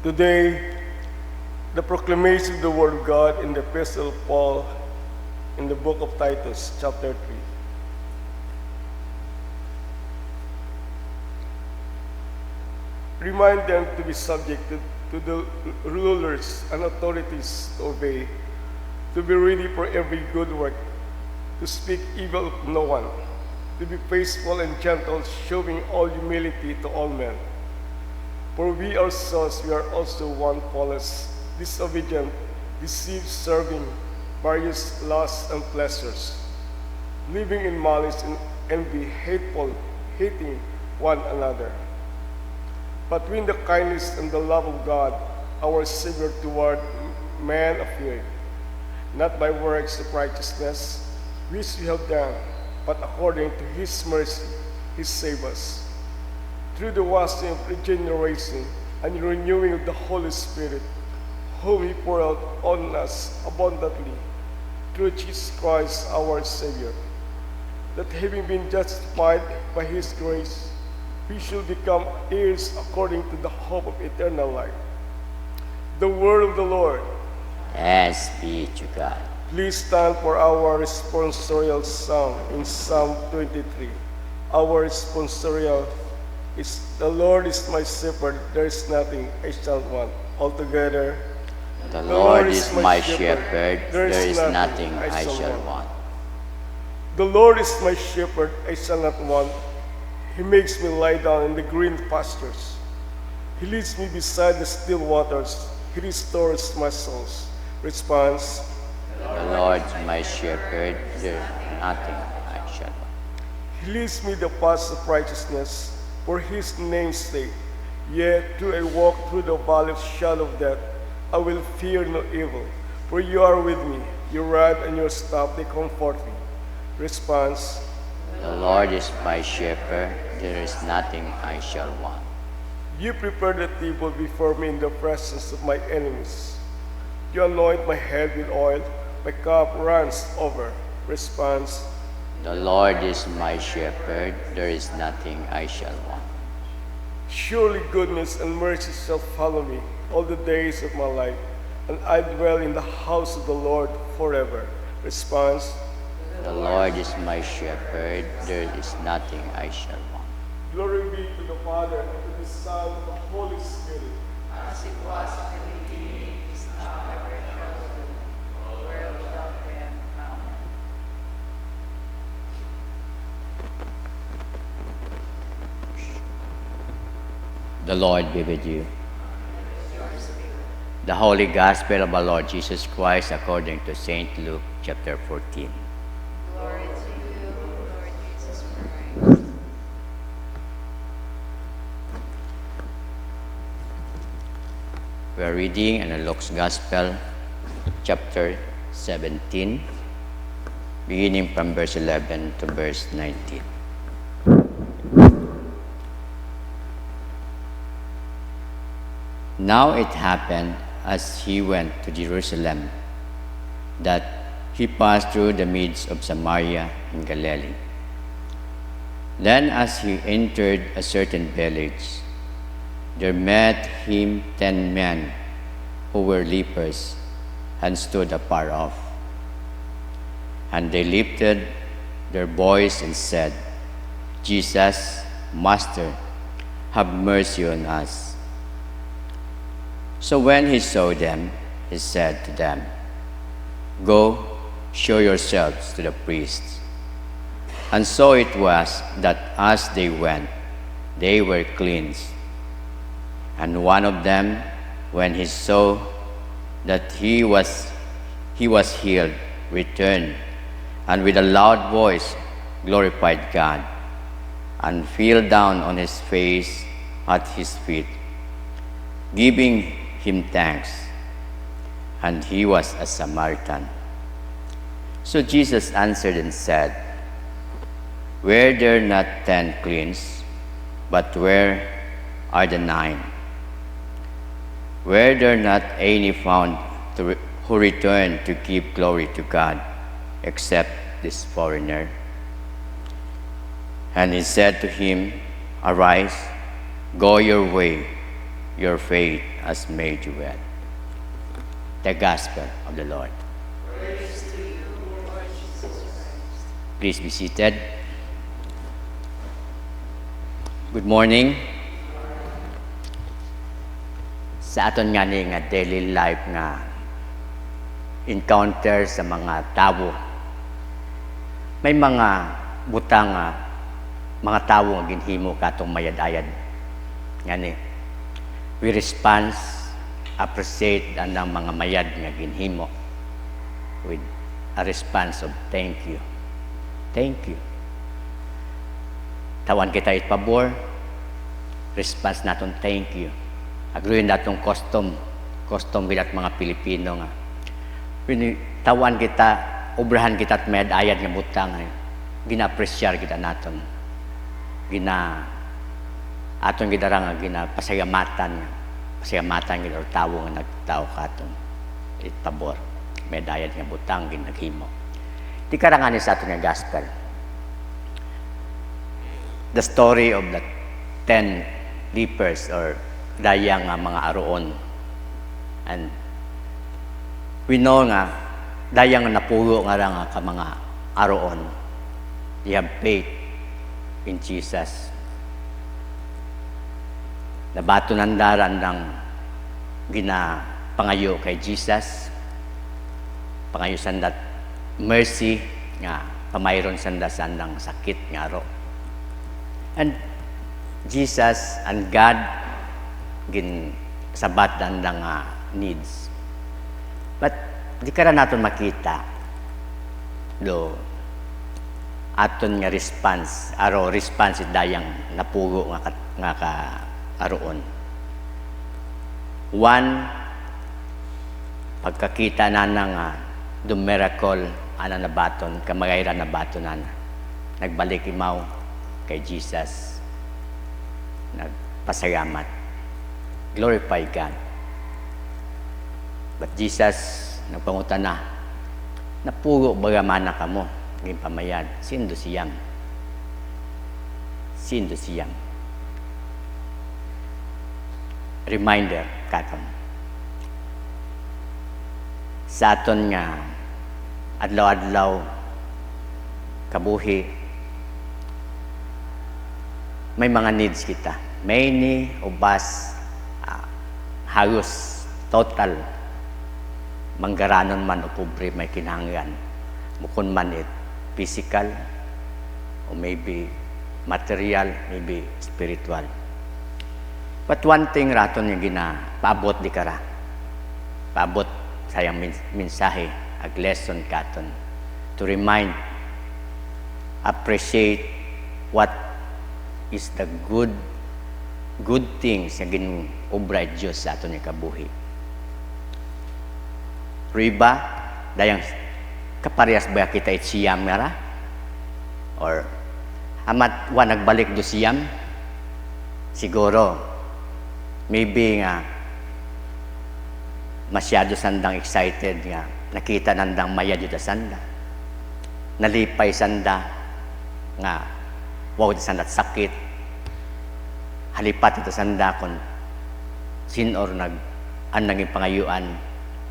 Today, the proclamation of the Word of God in the Epistle of Paul in the book of Titus, chapter 3. Remind them to be subject to the rulers and authorities to obey, to be ready for every good work, to speak evil of no one, to be faithful and gentle, showing all humility to all men. For we ourselves, we are also one faultless, disobedient, deceived, serving various lusts and pleasures, living in malice and envy, hateful, hating one another. But when the kindness and the love of God, our Savior, toward man appeared, not by works of righteousness, which we have done, but according to His mercy, He saved us, through the washing of regeneration and the renewing of the Holy Spirit, whom He poured out on us abundantly, through Jesus Christ our Savior, that having been justified by His grace, we should become heirs according to the hope of eternal life. The word of the Lord. Thanks be to God. Please stand for our responsorial psalm in Psalm 23. Our responsorial is, "The Lord is my shepherd, there is nothing I shall want." Altogether, The Lord is my shepherd, there is nothing I shall want. The Lord is my shepherd, I shall not want. He makes me lie down in the green pastures. He leads me beside the still waters. He restores my soul. Response: The Lord is my shepherd, there is nothing I shall want. He leads me the paths of righteousness for His name's sake. Yet though I walk through the valley of shadow of death, I will fear no evil, for You are with me. Your rod and Your staff, they comfort me. Response: The Lord is my shepherd, there is nothing I shall want. You prepare the table before me in the presence of my enemies. You anoint my head with oil, my cup runs over. Response: The Lord is my shepherd, there is nothing I shall want. Surely goodness and mercy shall follow me all the days of my life, and I dwell in the house of the Lord forever. Response: The Lord is my shepherd, there is nothing I shall want. Glory be to the Father, and to the Son, and to the Holy Spirit. As it was in the beginning, is now, ever shall be, world without end. Amen. The Lord be with you. The Holy Gospel of our Lord Jesus Christ according to St. Luke chapter 14. Glory to you, Lord Jesus Christ. We are reading in Luke's Gospel, chapter 17, beginning from verse 11 to verse 19. Now it happened as he went to Jerusalem that he passed through the midst of Samaria and Galilee. Then as he entered a certain village, there met him 10 men who were lepers and stood afar off. And they lifted their voice and said, Jesus, Master, have mercy on us. So when he saw them, he said to them, Go, show yourselves to the priests. And so it was that as they went, they were cleansed. And one of them, when he saw that he was healed, returned, and with a loud voice glorified God, and fell down on his face at his feet, giving him thanks. And he was a Samaritan. So Jesus answered and said, Were there not 10 cleansed, but where are the 9? Were there not any found who returned to give glory to God, except this foreigner? And he said to him, Arise, go your way, your faith has made you well. The Gospel of the Lord. Praise to you, Lord Jesus Christ. Please be seated. Good morning. Sa aton nga ni nga daily life nga encounter sa mga tawo, may mga butang nga mga tawo nga ginhimo katong mayad-ayad. Ngani, we respond, appreciate ang mga mayad nga ginhimo with a response of thank you. Thank you. Tawan kita itpabor, response naton thank you. Agruin natong custom bilat mga Pilipino nga. Tawan kita, obrahan kita at mayad-ayad nga butang. Gina-appreciate kita naton. Aton gidarang nga ginapasalamatan nga. Pasalamatan kita tawo nga nagtao katon. Itpabor. Mayad-ayad nga butang ginaghimo. Di karanganin sa aton nga gospel. The story of the 10 lepers or dayang nga mga aroon. And we know nga dayang nga napuyo nga nga ka mga aroon. They have faith in Jesus. Nabato ng daran ng ginapangayo kay Jesus. Pangayo sandat mercy nga pamayron sandasan ng sakit nga aro. And Jesus and God sabat ng needs. But di ka natin makita do aton nga response dayang napugo nga ka aroon. One, pagkakita na nga do miracle ana nabaton kamagayran nabatonan. Nagbalik imaw kay Jesus. Nagpasalamat. Glorify God. But Jesus, nagpangutan na, napugo bagamana ka mo, ngayong pamayad, sindo siyang. Sindo siyang. Reminder, katon. Sa aton nga, adlaw-adlaw, kabuhi, may mga needs kita. Many of us, halos total manggaranon man o pobre may kinahanglan mukon man it physical or maybe material, maybe spiritual. But one thing raton yung paabot di kara paabot sayang mensahe ag lesson katon to remind, appreciate what is the good things nga ginobra Diyos sa aton nga kabuhi. Riba, dayang kaparehas ba kita siyam nga ra? Or amat wa nagbalik do siyam? Siguro, maybe nga masyado sandang excited nga nakita nandang maya dito sanda. Nalipay sanda nga wow sanda sakit. Halipat ito sanda kon sinor ang naging pangayuan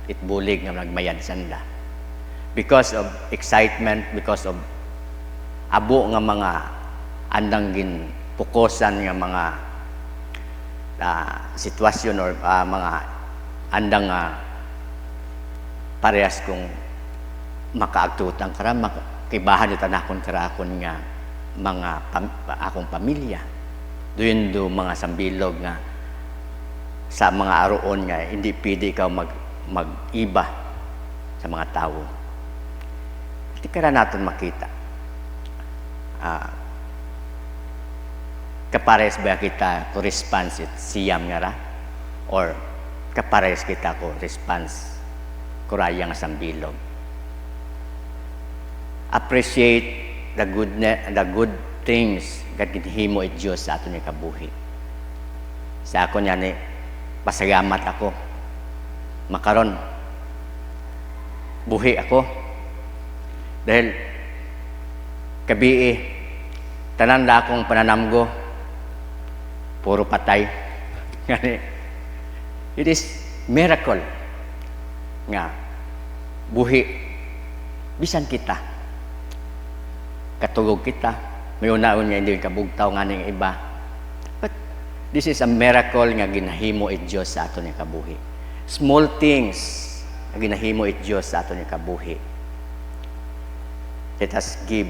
itbulig nga nagmayad sanda. Because of excitement, because of abo nga mga andang ginpukosan nga mga sitwasyon or mga andang parehas kung makaagtutan kara makibahan ito na akong karakon nga mga akong pamilya. Doon do mga sambilog nga sa mga aroon nga hindi pwede ikaw mag-iba sa mga tao. Hindi ka natin makita. Kapares ba kita ko response siyam nga ra? Or kapares kita ko response kuraya nga sambilog. Appreciate the good things that ginhimo it Diyos sa aton nga kabuhi. Sa ako niya ni pasalamat ako. Makaron buhi ako. Dahil kabii tanan da akong pananamgo puro patay. Ngani It is miracle nga buhi bisan kita katugog kita may unaon nga hindi kabugtaw nga ning iba, but this is a miracle nga ginahimo it Dios sa aton nga kabuhi. Small things nga ginahimo it Dios sa aton nga kabuhi. Let us give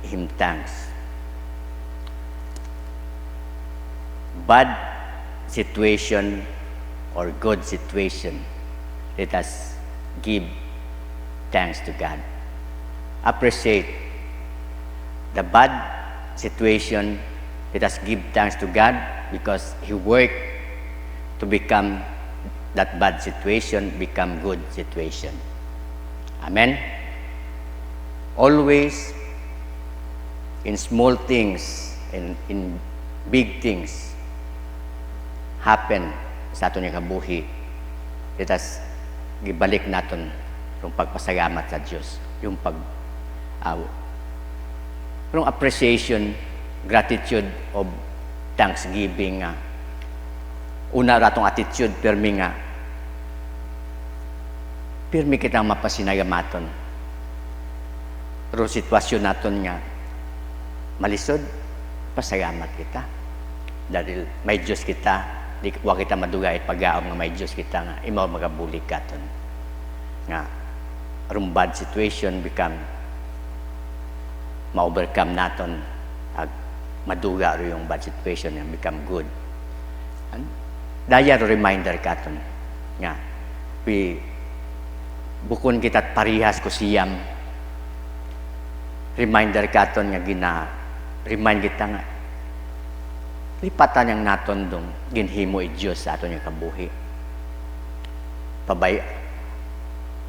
Him thanks. Bad situation or good situation, let us give thanks to God. Appreciate the bad situation. Let us give thanks to God because He worked to become that bad situation become good situation. Amen. Always in small things and in big things happen sa aton nga kabuhi. Let us gibalik naton yung pagpasalamat sa Dios, yung yung appreciation, gratitude of thanksgiving nga. Una ratong attitude pirmi nga pirmi kitang mapasinagamaton. Pero sitwasyon naton nga malisod, pasalamat kita. Dahil may Diyos kita, di wa kita madugay pag-aom nga may Diyos kita nga imaw magabulig katon. Nga arong bad situation become ma-overcome naton ag maduga ro yung bad situation nga become good. And daya ro reminder katon nga bukon kita parihas ko siyam reminder katon nga remind kita nga lipatan yang naton dong ginhimo i Dios sa aton nga kabuhi. Pabay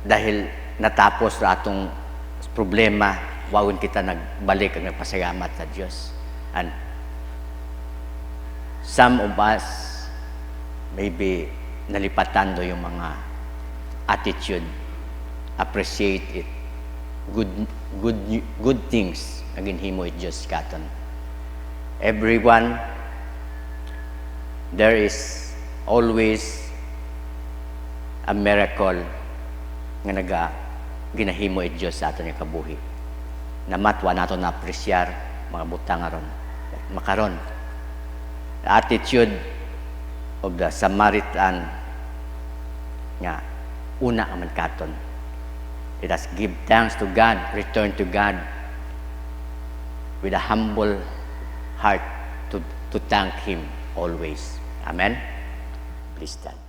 dahil natapos ra atong problema, wawon kita nagbalik ang nagpasalamat sa Dios. And some of us maybe nalipatan do yung mga attitude, appreciate it, good things ang ginhimo i Dios katon. Everyone, there is always a miracle nga ginahimo i Dios sa aton nga kabuhi. Namatwa naton na apresyar mga butang aron makaron. The attitude of the Samaritan nga una man katon. Let us give thanks to God, return to God with a humble heart to thank Him always. Amen. Please stand.